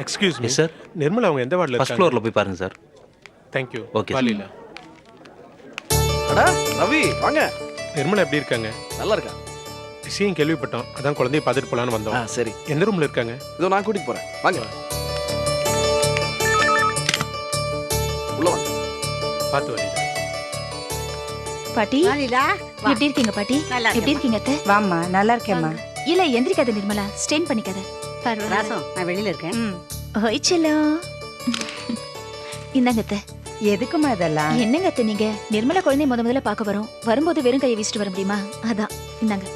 Excuse me yes sir. Nirmala அவங்க எந்த வார்டில் ஃபர்ஸ்ட் ஃப்ளோரில் போய் பாருங்க சார். தேங்க்யூ. Okay, sir. வாலில அடா ரவி வாங்க. நிர்மலா எப்படி இருக்காங்க? நல்லா இருக்கா? விஷயம் கேள்விப்பட்டோம், அதான் குழந்தைய பார்த்துட்டு போலான்னு வந்தோம். சரி, எந்த ரூம்ல இருக்காங்க? இதோ நான் கூட்டிட்டு போறேன். வாங்க உள்ள வாங்க. பார்த்து வரீங்க. பாட்டி வாலிலா எப்படி இருக்கீங்க பாட்டி? நல்லா எப்படி இருக்கீங்க அத்தை? வாம்மா, நல்லா இருக்கேம்மா. இல்ல எந்திரிக்காத நிர்மலா, ஸ்டெயின் பண்ணிக்காத. ராசம், நான் வெளியில இருக்கேன். ஓய் செல்லம். இந்தாங்க அத்தை. எதுக்குமா இதெல்லாம்? என்னங்க அத்தை நீங்க? நிர்மலா குழந்தைய முதல்ல பார்க்க வரோம். வரும்போது வெறும் கையை வீசிட்டு வர முடியுமா? அதான் இந்தாங்க.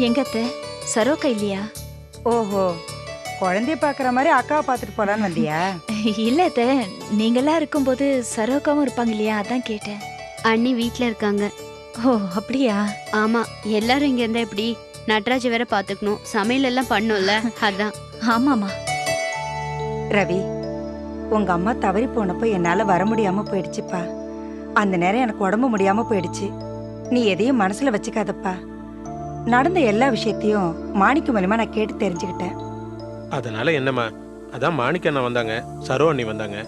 எங்க அத்தை சரோக்கா இல்லையா? ஓஹோ, குழந்தைய பாக்குற மாதிரி அக்காவை பாத்துட்டு போலான்னு வந்தியா? இல்ல அத்தை, நீங்கெல்லாம் இருக்கும்போது சரோக்காவும் இருப்பாங்க இல்லையா, அதான் கேட்டேன். அண்ணி வீட்ல இருக்காங்க. ஓ அப்படியா? ஆமா, எல்லாரும் இங்க இருந்தா எப்படி? நட்ராஜ் வேற பாத்துக்கணும், சமையல் எல்லாம் பண்ணும்ல, அதான். ஆமாமா. ரவி, உங்க அம்மா தவறி போனப்போ என்னால வர முடியாம போயிடுச்சுப்பா. அந்த நேரம் எனக்கு உடம்பு முடியாம போயிடுச்சு. நீ எதையும் மனசுல வச்சுக்காதப்பா. நடந்த எல்லா விஷயத்தையும் மாணிக்க மூலமா நான் கேட்டு தெரிஞ்சுக்கிட்டேன். அதனால என்னம்மா, அதான் மாணிக்க அண்ணா வந்தாங்க, சரோ அண்ணி வந்தாங்க.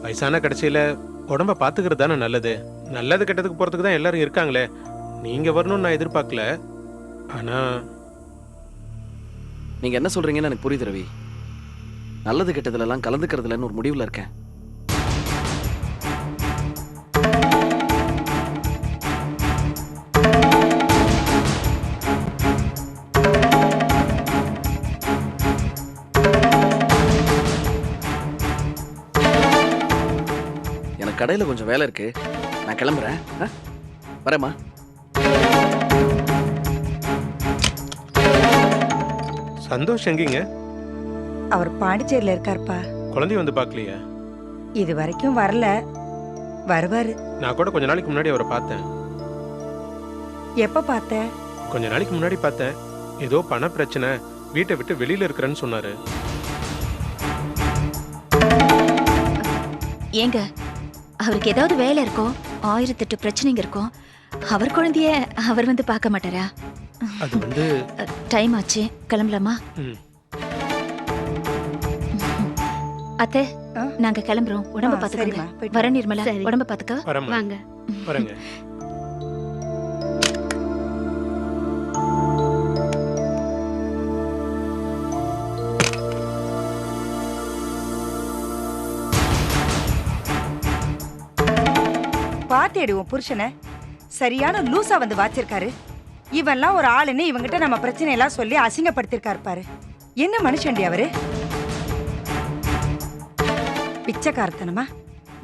வயசான கடைசியில உடம்ப பாத்துக்கிறது தானே நல்லது. நல்லது கெட்டதுக்கு போறதுக்கு தான் எல்லாரும் இருக்காங்களே. நீங்க வரணும்னு நான் எதிர்பார்க்கல. ஆனா நீங்க என்ன சொல்றீங்கன்னு எனக்கு புரியுது ரவி. நல்லது கெட்டதுல எல்லாம் கலந்துக்கிறதுலன்னு ஒரு முடிவுல இருக்கேன். எனக்கு கடையில கொஞ்சம் வேலை இருக்கு, நான் கிளம்புறேன். வரேம்மா. சந்தோஷ் எங்கீங்க? அவர் பாண்டிச்சேரியில இருக்காருப்பா. குழந்தைய வந்து பார்க்கலையா? இது வரைக்கும் வரல, வருவாரு. நான் கூட கொஞ்ச நாளைக்கு முன்னாடி அவரை பார்த்தேன். எப்ப பார்த்த? கொஞ்ச நாளைக்கு முன்னாடி பார்த்தேன். ஏதோ பண பிரச்சனை, வீட்டை விட்டு வெளியில இருக்கிறேன்னு சொன்னாரு. ஏங்க, அவருக்கு ஏதாவது வேலை இருக்கும், 1008 பிரச்சனைங்க இருக்கும். அவர் குழந்தைய அவர் வந்து பார்க்க மாட்டாரா? அது வந்து டைம் ஆச்சு, கிளம்பலாமா? ம். அத்தை, ஆ? நாங்க கிளம்புறோம். உடம்ப ஆ, பாத்துக்கோங்க. சரிம்மா, போயிட்டு வர நிர்மலா, சரி. உடம்ப பாத்துக்க. வரேம்மா. வாங்க. வரேங்க. பாத்தியடி உன் புருஷனை, சரியான லூசா வந்து வாச்சிருக்காரு. இவன்லாம் ஒரு ஆளுன்னு இவங்கிட்ட நம்ம பிரச்சனை எல்லாம் சொல்லி அசிங்கப்படுத்திருக்காரு பாரு. என்ன மனுஷன்டி அவரு? பிச்சைக்காரத்தனமா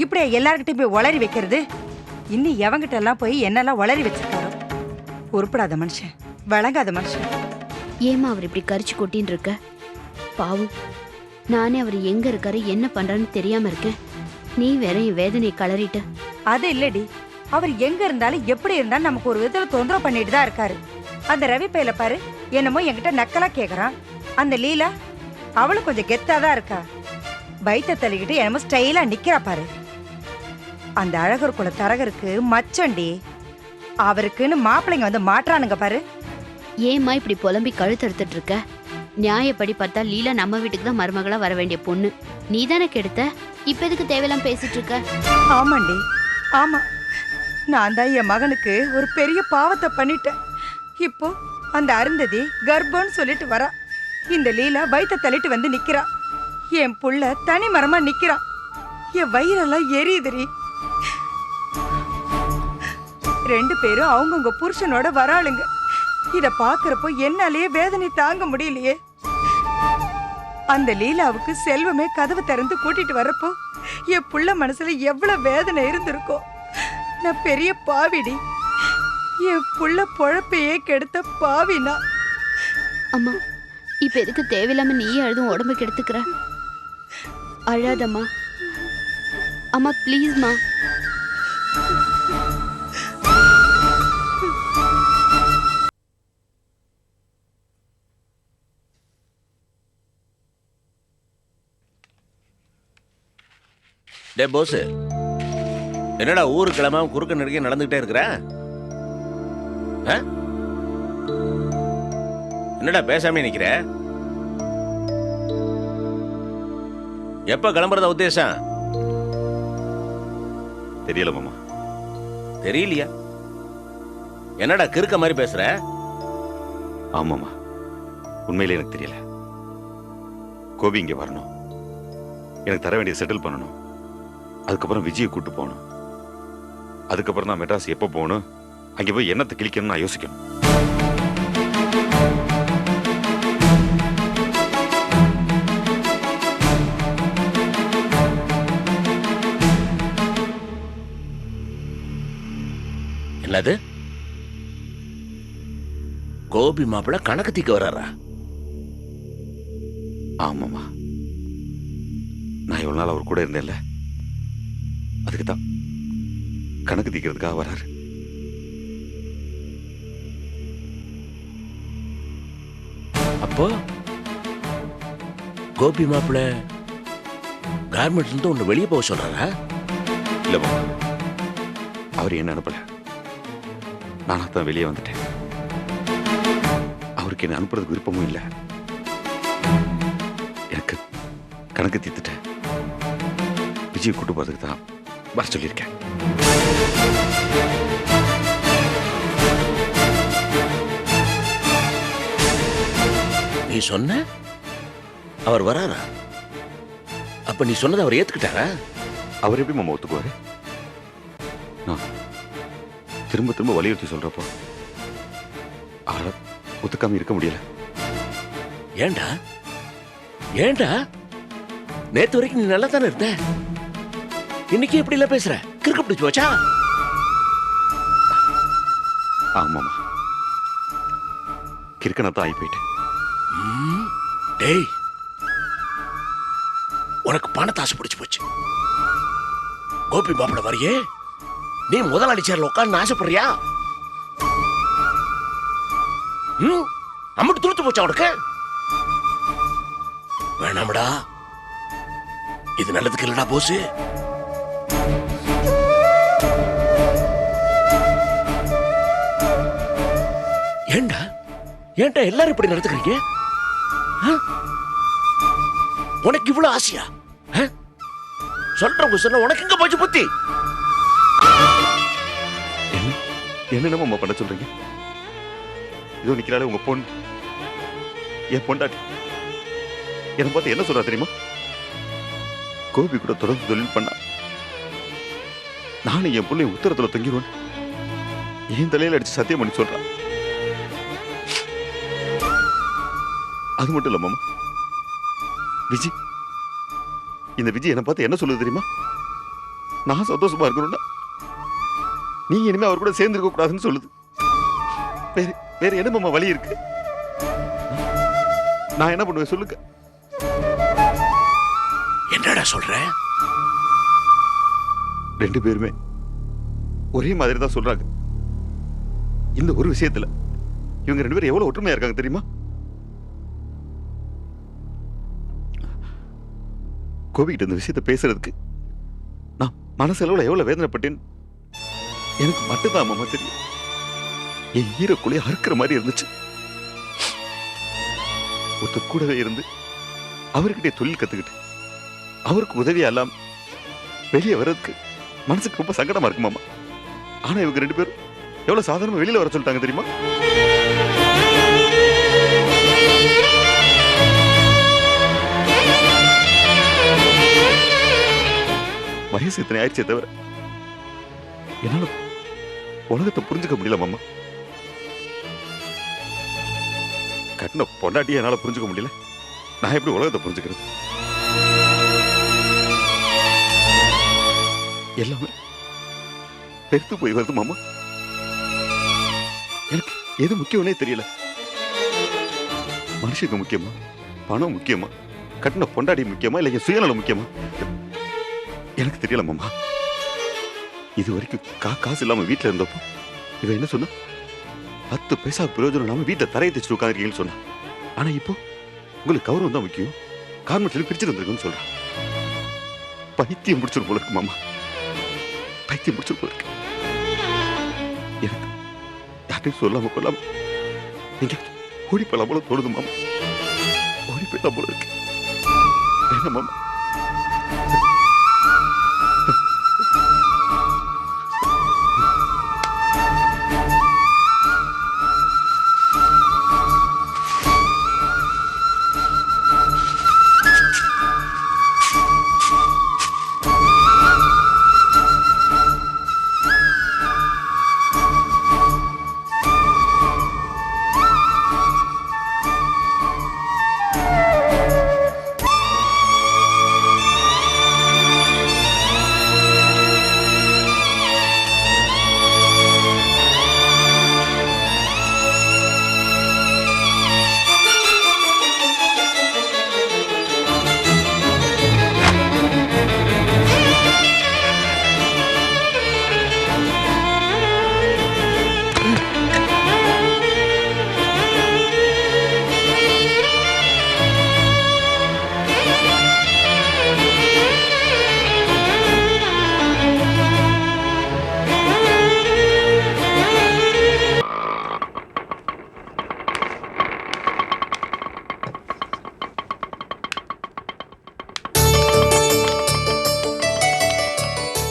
இப்படியே எல்லார்கிட்டயும் போய் உளறி வைக்கிறது? இன்னும் எவங்கிட்ட எல்லாம் போய் என்னெல்லாம் உளறி வச்சிருக்காரோ. உருப்படாத மனுஷன், வழங்காத மனுஷன். ஏமா அவர் இப்படி கரிச்சு கொட்டின்னு இருக்க? பாவம், நானே அவர் எங்க இருக்காரு என்ன பண்றான்னு தெரியாம இருக்கேன். நீ வேற என் வேதனையை கலறிட்ட. அது இல்லடி, அவர் எங்க இருந்தாலும் எப்படி இருந்தாலும் நமக்கு ஒரு விதத்துல தொந்தரவு பண்ணிட்டு தான் இருக்காரு. அந்த ரவி பையில பாரு, என்னமோ என்கிட்ட நக்கலா கேக்குறான். அந்த லீலா, அவளும் கொஞ்சம் கெத்தாதான் இருக்கா. பைத்த தள்ளிக்கிட்டு என்னமோ ஸ்டைலா நிக்கிறா பாரு. அந்த அழகர் குல தரகருக்கு மச்சண்டி. அவருக்குன்னு மாப்பிள்ளைங்க வந்து மாற்றானுங்க பாரு. ஏம்மா இப்படி புலம்பி கழுத்தெடுத்துட்டு இருக்க? நியாயப்படி பார்த்தா லீலா நம்ம வீட்டுக்கு தான் மருமகளா வர வேண்டிய பொண்ணு. நீ தானே கெடுத்த. இப்ப எதுக்கு தேவையெல்லாம் பேசிட்டு இருக்க? ஆமாண்டி, ஆமா. நான் தான் என் மகனுக்கு ஒரு பெரிய பாவத்தை பண்ணிட்டேன். இப்போ அந்த அருந்ததி கர்ப்பம்னு சொல்லிட்டு வரா. இந்த லீலா வயித்தை தள்ளிட்டு வந்து நிக்கிறா. என் புள்ள தனி மரமா நிக்கிறான். என் வயிறெல்லாம் எரியுதுரி. ரெண்டு பேரும் அவங்கவுங்க புருஷனோட வராளுங்க. இத பாக்குறப்போ என்னாலேயே வேதனை தாங்க முடியலையே. அந்த லீலாவுக்கு செல்வமே கதவை திறந்து கூட்டிட்டு வரப்போ என் புள்ள மனசுல எவ்வளவு வேதனை இருந்திருக்கும். நான் பெரிய பாவிடி. என் புள்ள பொழப்பையே கெடுத்த பாவினா. அம்மா, இப்ப எதுக்கு தேவையில்லாம நீயே அழுதும் உடம்பு கெடுத்துக்கிற? அழாதம்மா. அம்மா ப்ளீஸ்மா. டே போஸ், என்னடா ஊரு கிளம்ப குறுக்க நெருக்க நடந்துகிட்டே இருக்கிற? என்னடா பேசாம நிக்கிற? எப்ப கிளம்புறதா உத்தேசம்? தெரியல மாமா. தெரியலையா? என்னடா கிறுக்க மாதிரி பேசுற? ஆமாமா, உண்மையிலே எனக்கு தெரியல. கோபி இங்க வரணும், எனக்கு தர வேண்டிய செட்டில் பண்ணணும், அதுக்கப்புறம் விஜயை கூட்டு போகணும், அதுக்கப்புறம் நான் மெட்ராஸ் எப்போ போகணும், அங்கே போய் என்னத்தை கிழிக்கணும்னு நான் யோசிக்கணும். என்னது? கோபி மாப்பிள்ள கணக்கு தீக்க வர்றாரா? ஆமாமா, நான் எவ்வளவு நாள் அவர் கூட இருந்தேன்ல, அதுக்கு தான் கணக்கு தீக்கிறதுக்காக வராரு. அப்போ கோபி மாப்பிள்ள கார்மெண்ட்ல இருந்து உன்னை வெளியே போக சொல்றாரா? இல்ல மாமா, அவர் என்ன அனுப்பல, நானா தான் வெளியே வந்துட்டேன். அவருக்கு என்ன அனுப்புறதுக்கு விருப்பமும் இல்லை. எனக்கு கணக்கு தீர்த்துட்டேன். விஜய் கூட்டு போறதுக்கு தான் வர சொல்லியிருக்கேன். நீ சொன்ன அவர் வராரா? அப்ப நீ சொன்னதை அவர் ஏத்துக்கிட்டாரா? அவர் எப்படி மாமா ஒத்துக்குவாரு? நான் திரும்ப திரும்ப வலியுறுத்தி சொல்றப்போ அவரை ஒத்துக்காம இருக்க முடியல. ஏண்டா ஏண்டா நேத்து வரைக்கும் நீ நல்லா தானே இருந்த, இன்னைக்கு எப்படி எல்லாம் பேசுற? கிறுக்கு பிடிச்சு வச்சா? ஆமாமா, கிறுக்கனத்தான் ஆகி போயிட்டேன். டேய், உனக்கு பணத்தாசை பிடிச்சு போச்சு. கோபி மாப்பிள வரையே நீ முதலாளி சேர்ல உட்கார்ந்து ஆசைப்படுறியா? அம்மட்டு துளுத்து போச்சா உனக்கு? வேணாமடா, இது நல்லதுக்கு இல்லடா போஸ். ஏண்டா ஏண்டா எல்லாரும் இப்படி நடத்துக்கிறீங்க? உனக்கு இவ்வளவு ஆசையா? சொல்றவங்க சொன்ன உனக்கு எங்க போச்சு புத்தி? என்ன மாமா பண்ண சொல்றீங்க? இதோ நிக்கிறாளே உங்க பொண்ணு, என் பொண்டாட்டி, என்னை பார்த்து என்ன சொல்றா தெரியுமா? கோபி கூட தொடர்ந்து தொழில் பண்ணா நானும் என் பொண்ணு உத்தரத்துல தொங்கிடுவேன் என் தலையில அடிச்சு சத்தியம் பண்ணி சொல்றான். அது மட்டும் இல்ல மாமா, விஜய், இந்த விஜய் என்னை பார்த்து என்ன சொல்லுது தெரியுமா? நான் சந்தோஷமா இருக்கணும்னா நீ இனிமே அவர் கூட சேர்ந்து இருக்க கூடாதுன்னு சொல்லுது. வேற வேற என்ன மாமா வழி இருக்கு? நான் என்ன பண்ணுவேன் சொல்லுங்க? என்னடா சொல்ற? ரெண்டு பேருமே ஒரே மாதிரி தான் சொல்றாங்க. இந்த ஒரு விஷயத்துல இவங்க ரெண்டு பேரும் எவ்வளவு ஒற்றுமையா இருக்காங்க தெரியுமா? கோபிக்கிட்ட இந்த விஷயத்தை பேசுறதுக்கு நான் மனசளவுல எவ்வளவு வேதனைப்பட்டேன்னு எனக்கு மட்டும்தான் மாமா தெரியும். என் ஈரக்குள்ளே அறுக்கிற மாதிரி இருந்துச்சு. ஒருத்தர் கூடவே இருந்து அவர்கிட்டே தொழில் கத்துக்கிட்டு அவருக்கு உதவியா எல்லாம் வெளியே வர்றதுக்கு மனசுக்கு ரொம்ப சங்கடமா இருக்கு மாமா. ஆனா இவங்க ரெண்டு பேரும் எவ்வளவு சாதாரணமா வெளியில வர சொல்லிட்டாங்க தெரியுமா? வயசு இத்தனை ஆயிடுச்சே தவிர என்னால உலகத்தை புரிஞ்சுக்க முடியல மாமா. கட்டின பொண்டாட்டியை என்னால புரிஞ்சுக்க முடியல, நான் எப்படி உலகத்தை புரிஞ்சுக்கிறது? எல்லாமே பெருத்து போய் வருது மாமா. எனக்கு எது முக்கியம்னே தெரியல. மனுஷங்க முக்கியமா, பணம் முக்கியமா, கட்டின பொண்டாடி முக்கியமா, இல்ல என் சுயநலம் முக்கியமா? எனக்கு தெரியல மாமா. இது வரைக்கும் காசு இல்லாம வீட்டுல இருந்தப்போ இவ என்ன சொன்னா, 10 பைசா பிரயோஜனம் இல்லாம வீட்டுல தரையை தைச்சு உட்காந்துருக்கீங்கன்னு சொன்னா. ஆனா இப்போ உங்களுக்கு கௌரவம் தான் முக்கியம், கார்மெண்ட்ல பிரிச்சுட்டு வந்திருக்குன்னு சொல்றா. பைத்தியம் முடிச்சிரு போல இருக்கு மாமா, பைத்தியம் முடிச்சிரு போல இருக்கு. எனக்கு யார்ட்டையும் சொல்லாம கொள்ளாம நீங்க ஓடி போலாம் போல தோணுது மாமா. ஓடி போயிடலாம் போல இருக்கு. என்ன மாமா,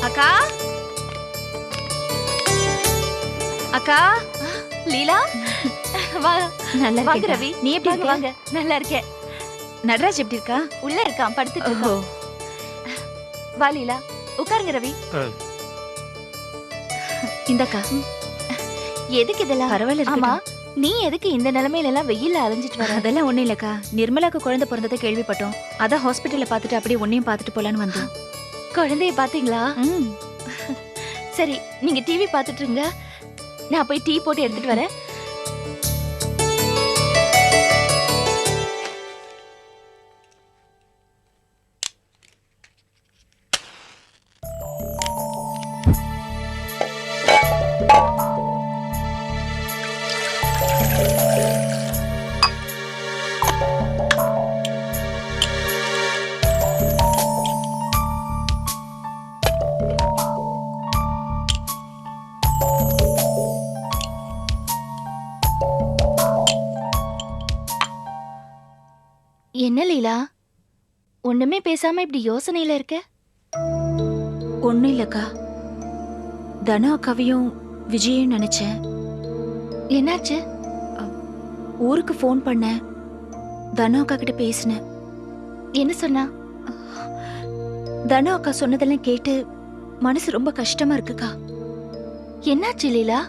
அக்கா அக்கா லீலா வா நல்லா வாங்க இருக்கேன் ரவி நீ எப்படி வாங்க இருக்க? வாங்க நல்லா இருக்கேன் நடராஜ் எப்படி இருக்கா? உள்ள இருக்கான் படுத்துட்டு ஓஹோ இருக்கான். வா லீலா உட்காருங்க ரவி இந்தக்கா எதுக்கு இதெல்லாம் பரவாயில்ல ஆமா இருக்கட்டும். நீ எதுக்கு இந்த நிலைமையில எல்லாம் வெயில்ல அலைஞ்சிட்டு வர அதெல்லாம் ஒண்ணும் இல்லக்கா, நிர்மலாக்கு குழந்தை பிறந்ததை கேள்விப்பட்டோம். அதான் ஹாஸ்பிட்டல்ல பார்த்துட்டு அப்படியே உன்னையும் பார்த்துட்டு போலான்னு வந்தோம். குழந்தைய பாத்தீங்களா ம். சரி நீங்க டிவி பாத்துட்டு இருங்க, நான் போய் டீ போட்டு எடுத்துட்டு வரேன். என்ன லீலா ஒண்ணுமே பேசாம இப்படி யோசனையில இருக்க? ஒண்ணும் இல்லக்கா, தனா அக்காவையும் விஜயும் நினைச்சேன். என்னாச்சு? ஊருக்கு ஃபோன் பண்ணேன், தனா அக்கா கிட்ட பேசினேன். என்ன சொன்னா? தனா அக்கா சொன்னதெல்லாம் கேட்டு மனசு ரொம்ப கஷ்டமா இருக்குக்கா. என்னாச்சு லீலா?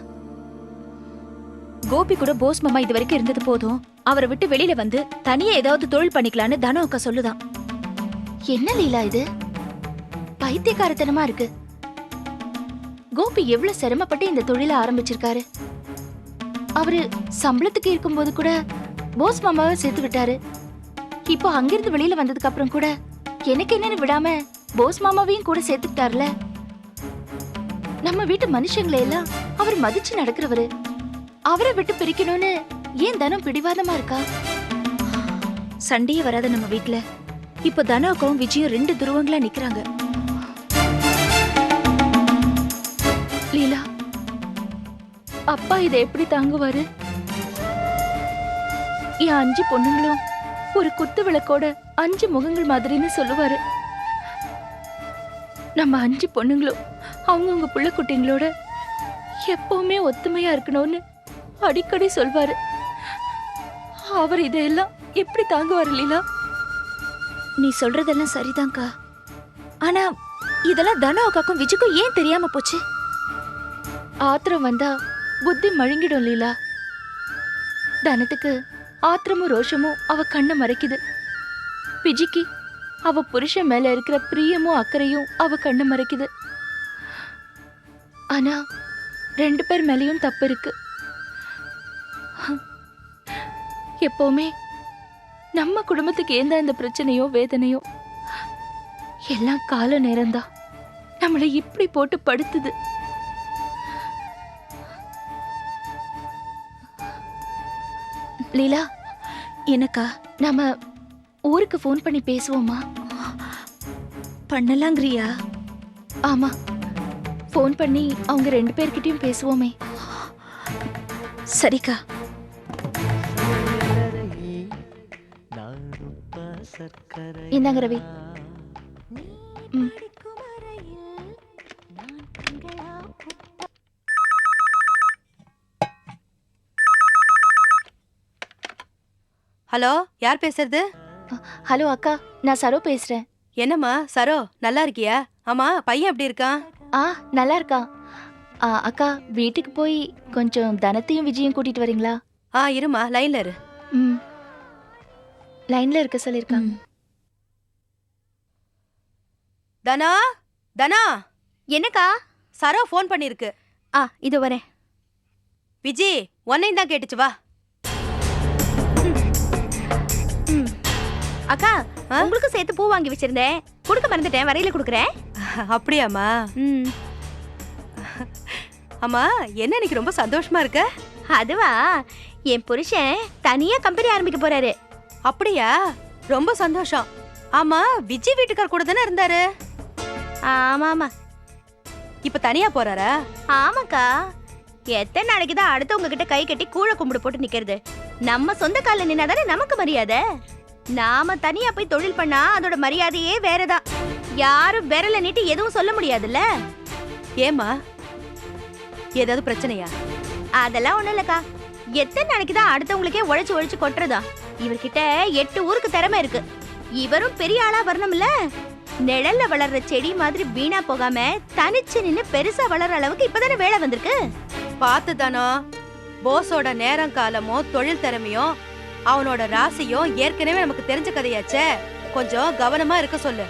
கோபி கூட போஸ் மாமா இது வரைக்கும் இருந்தது போதும், அவரை விட்டு வெளியில வந்து தனியா ஏதாவது தொழில் பண்ணிக்கலான்னு தனா அக்கா சொல்லுதான். என்ன லீலா இது? பைத்தியக்காரத்தனமா இருக்கு. கோபி எவ்வளவு சிரமப்பட்டு இந்த தொழிலை ஆரம்பிச்சிருக்காரு. அவரு சம்பளத்துக்கு இருக்கும்போது கூட போஸ் மாமாவை சேர்த்து விட்டாரு. இப்போ அங்கிருந்து வெளியில வந்ததுக்கு அப்புறம் கூட எனக்கு என்னன்னு விடாம போஸ் மாமாவையும் கூட சேர்த்துக்கிட்டாருல. நம்ம வீட்டு மனுஷங்களை எல்லாம் அவர் மதிச்சு நடக்கிறவரு. அவரை விட்டு பிரிக்கணும்னு ஏன் தனம் பிடிவாதமா இருக்கா? சண்டையே வராத நம்ம வீட்ல இப்ப தனா அக்காவும் விஜயும் 2 துருவங்களா நிக்கிறாங்க. லீலா, அப்பா இதை எப்படி தாங்குவாரு? என் 5 பொண்ணுங்களும் ஒரு குத்து விளக்கோட 5 முகங்கள் மாதிரின்னு சொல்லுவாரு. நம்ம 5 பொண்ணுங்களும் அவங்கவுங்க புள்ள குட்டிங்களோட எப்பவுமே ஒத்துமையா இருக்கணும்னு அடிக்கடி சொல்வாரு. அவர் இதையெல்லாம் எப்படி தாங்குவாரு லீலா? நீ சொல்றதெல்லாம் சரிதான்க்கா, ஆனா இதெல்லாம் தனா அக்காக்கும் விஜய்க்கும் ஏன் தெரியாம போச்சு? ஆத்திரம் வந்தா புத்தி மழுங்கிடும் லீலா. தனத்துக்கு ஆத்திரமும் ரோஷமும் அவ கண்ணை மறைக்குது. விஜிக்கு அவ புருஷன் மேல இருக்கிற பிரியமும் அக்கறையும் அவ கண்ணை மறைக்குது. ஆனா 2 பேர் மேலயும் தப்பு இருக்கு. எப்பவுமே நம்ம குடும்பத்துக்கு ஏந்த இந்த பிரச்சனையோ வேதனையோ எல்லாம் கால நேரம்தான் நம்மளை இப்படி போட்டு படுத்துது. லீலா, எனக்கா நாம ஊருக்கு ஃபோன் பண்ணி பேசுவோமா? பண்ணலாங்கிறியா? ஆமா, ஃபோன் பண்ணி அவங்க 2 பேர்கிட்டயும் பேசுவோமே. சரிக்கா. இந்தாங்க ரவி. ம். ஹலோ, யார் பேசுறது? ஹலோ அக்கா, நான் சரோ பேசுறேன். என்னம்மா சரோ, நல்லா இருக்கியா? ஆமா, பையன் எப்படி இருக்கான்? நல்லா இருக்கா. அக்கா, வீட்டுக்கு போய் கொஞ்சம் தனத்தையும் விஜயும் கூட்டிட்டு வரீங்களா? இருமா, லைன்ல இரு. ம். லைன்ல இருக்க சொல்லிருக்காங்க. தனா, தனா, என்னக்கா? சரோ ஃபோன் பண்ணிருக்கு. இது வரேன். விஜி, உன்னையும் தான் கேட்டுச்சு, வா. அக்கா, உங்களுக்கு சேர்த்து பூ வாங்கி வச்சிருந்தேன், கொடுக்க மறந்துட்டேன், வரையில கொடுக்குறேன். அப்படியாம்மா? அம்மா, என்ன இன்னைக்கு ரொம்ப சந்தோஷமா இருக்க? அதுவா, என் புருஷன் தனியா கம்பெனி ஆரம்பிக்க போறாரு. அப்படியா? ரொம்ப சந்தோஷம். ஆமா, விஜய் வீட்டுக்கார் கூட தானே இருந்தாரு? ஆமாமா. இப்ப தனியா போறாரா? ஆமாக்கா. எத்தனை நாளைக்கு தான் அடுத்தவங்க கிட்ட கை கட்டி கூழ கும்பிடு போட்டு நிக்கிறது? நம்ம சொந்த கால்ல நின்னாதானே நமக்கு மரியாதை. நாம தனியா போய் தொழில் பண்ணா அதோட மரியாதையே வேறதான். யாரும் விரல நீட்டி எதுவும் சொல்ல முடியாதுல்ல. ஏமா, ஏதாவது பிரச்சனையா? அதெல்லாம் ஒண்ணும் இல்லக்கா. எத்தனை நாளைக்கு தான் அடுத்தவங்களுக்கே உழைச்சு உழைச்சு கொட்டுறதா? இவர்கிட்ட 8 ஊருக்கு திறமை இருக்கு. இவரும் பெரிய ஆளா வரணும்ல. நிழல்ல வளர்ற செடி மாதிரி வீணா போகாம தனிச்சு நின்னு பெருசா வளர்ற அளவுக்கு இப்பதானே வேலை வந்திருக்கு. பார்த்து தானோ, போஸோட நேரம் காலமும் தொழில் திறமையும் அவனோட ராசியும் ஏற்கனவே நமக்கு தெரிஞ்ச கதையாச்சே. கொஞ்சம் கவனமா இருக்க சொல்லு.